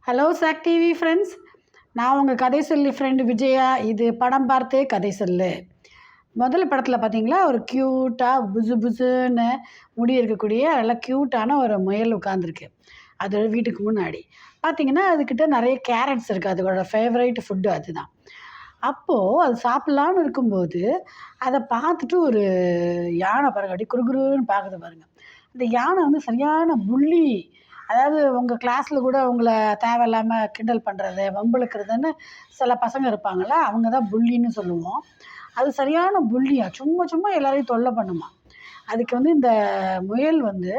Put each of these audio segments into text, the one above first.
Hello chalk TV friends, நான் உங்கள் கதை சொல்லி ஃப்ரெண்டு விஜயா. இது படம் பார்த்தே கதை சொல்லு. முதல் படத்தில் பார்த்தீங்களா, ஒரு க்யூட்டாக புசு புசுன்னு முடி இருக்கக்கூடிய நல்லா க்யூட்டான ஒரு முயல் உட்காந்துருக்கு அதோட வீட்டுக்கு முன்னாடி. பார்த்தீங்கன்னா அதுக்கிட்ட நிறைய கேரட்ஸ் இருக்குது, அதோட ஃபேவரைட் ஃபுட்டு அதுதான். அப்போது அது சாப்பிட்லான்னு இருக்கும்போது அதை பார்த்துட்டு ஒரு யானை பாருங்க அப்படி குறுகுறுன்னு பார்க்குது பாருங்கள். அந்த யானை வந்து சரியான புள்ளி. அதாவது உங்கள் கிளாஸில் கூட உங்களை தேவையில்லாமல் கிண்டல் பண்ணுறது வம்பிழுக்கிறதுன்னு சில பசங்க இருப்பாங்கள்ல, அவங்க தான் புள்ளின்னு சொல்லுவோம். அது சரியான புள்ளியா, சும்மா சும்மா எல்லாரையும் தொல்லை பண்ணுமா. அதுக்கு வந்து இந்த முயல் வந்து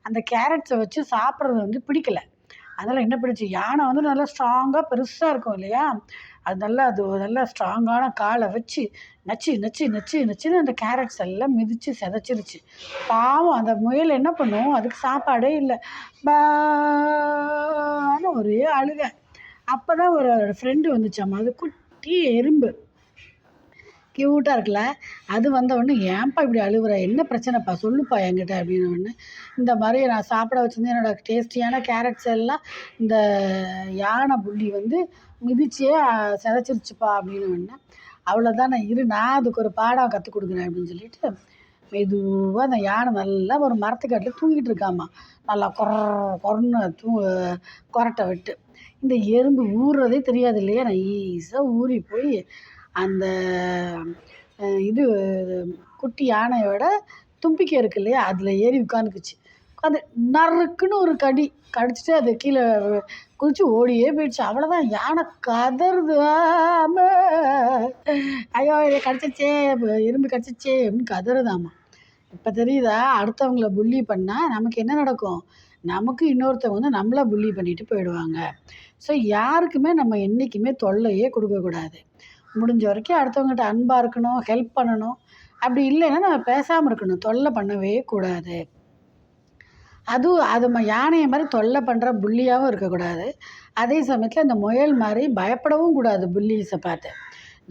அந்த கேரட்ஸை வச்சு சாப்பிட்றது வந்து பிடிக்கல. அதனால் என்ன பண்ணுச்சு, யானை வந்து நல்லா ஸ்ட்ராங்காக பெருசாக இருக்கும் இல்லையா, அது நல்லா ஸ்ட்ராங்கான காலை வச்சு நச்சு நச்சு நச்சு நச்சுன்னு அந்த கேரட்ஸ் எல்லாம் மிதித்து சிதைச்சிருச்சு. பாவம் அந்த முயல் என்ன பண்ணும், அதுக்கு சாப்பாடே இல்லை. பான்னு ஒரே அழுக. அப்போ தான் ஒரு ஃப்ரெண்டு வந்துச்சாம்மா, அது குட்டி எறும்பு க்யூட்டாக இருக்குல்ல. அது வந்தவுடனே, ஏன்ப்பா இப்படி அழுகுற, என்ன பிரச்சனைப்பா சொல்லுப்பா என்கிட்ட அப்படின்னோடனே, இந்த மாதிரி நான் சாப்பிட வச்சுருந்தேன் என்னோடய டேஸ்டியான கேரட்ஸ் எல்லாம் இந்த யானை புள்ளி வந்து மிதிச்சே சிதைச்சிருச்சுப்பா அப்படின்னோடனே, அவ்வளோதான் நான் இரு, நான் அதுக்கு ஒரு பாடம் கற்றுக் கொடுக்குறேன் அப்படின்னு சொல்லிட்டு மெதுவாக அந்த யானை நல்லா ஒரு மரத்துக்கட்டில் தூங்கிட்டு இருக்காமா, நல்லா கொரன்னு கொரட்டை விட்டு. இந்த எறும்பு ஊறுறதே தெரியாது இல்லையா, நைஸாக ஊறி போய் அந்த இது குட்டி யானையோட தும்பிக்கை இருக்கு இல்லையா, அதில் ஏறி உட்காந்துக்குச்சு. உட்காந்து நறுக்குன்னு ஒரு கடி கடிச்சிட்டு அது கீழே குதிச்சு ஓடியே போயிடுச்சு. அவ்வளோதான், யானை கதறுது, ஐயோ இதை கடிச்சிச்சே, எறும்பு கடிச்சிச்சே அப்படின்னு கதறுதாம்மா. இப்போ தெரியுதா, அடுத்தவங்கள புள்ளி பண்ணால் நமக்கு என்ன நடக்கும், நமக்கு இன்னொருத்தவங்க வந்து நம்மளை புள்ளி பண்ணிட்டு போயிடுவாங்க. ஸோ யாருக்குமே நம்ம என்றைக்குமே தொல்லையே கொடுக்கக்கூடாது. முடிஞ்ச வரைக்கும் அடுத்தவங்ககிட்ட அன்பாக இருக்கணும், ஹெல்ப் பண்ணணும். அப்படி இல்லைன்னா நம்ம பேசாமல் இருக்கணும், தொல்லை பண்ணவே கூடாது. அதுவும் அது யானையை மாதிரி தொல்லை பண்ணுற புள்ளியாகவும் இருக்கக்கூடாது. அதே சமயத்தில் அந்த முயல் மாதிரி பயப்படவும் கூடாது புள்ளிஸை பார்த்து.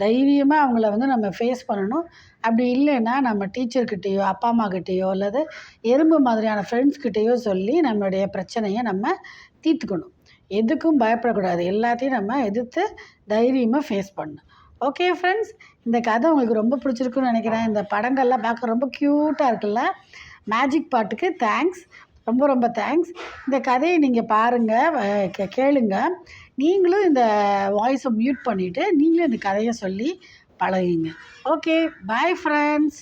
தைரியமாக அவங்கள வந்து நம்ம ஃபேஸ் பண்ணணும். அப்படி இல்லைன்னா நம்ம டீச்சர்கிட்டேயோ அப்பா அம்மாக்கிட்டேயோ அல்லது எறும்பு மாதிரியான ஃப்ரெண்ட்ஸ்கிட்டேயோ சொல்லி நம்மளுடைய பிரச்சனையை நம்ம தீர்த்துக்கணும். எதுக்கும் பயப்படக்கூடாது, எல்லாத்தையும் நம்ம எதிர்த்து தைரியமாக ஃபேஸ் பண்ணணும். ஓகே ஃப்ரெண்ட்ஸ், இந்த கதை உங்களுக்கு ரொம்ப பிடிச்சிருக்குன்னு நினைக்கிறேன். இந்த படங்கள்லாம் பார்க்க ரொம்ப க்யூட்டாக இருக்குல்ல. மேஜிக் பாட்டுக்கு தேங்க்ஸ், ரொம்ப ரொம்ப தேங்க்ஸ். இந்த கதையை நீங்கள் பாருங்கள், கேளுங்க. நீங்களும் இந்த வாய்ஸை மியூட் பண்ணிவிட்டு நீங்களும் இந்த கதையை சொல்லி பழகுங்க. Okay, bye friends.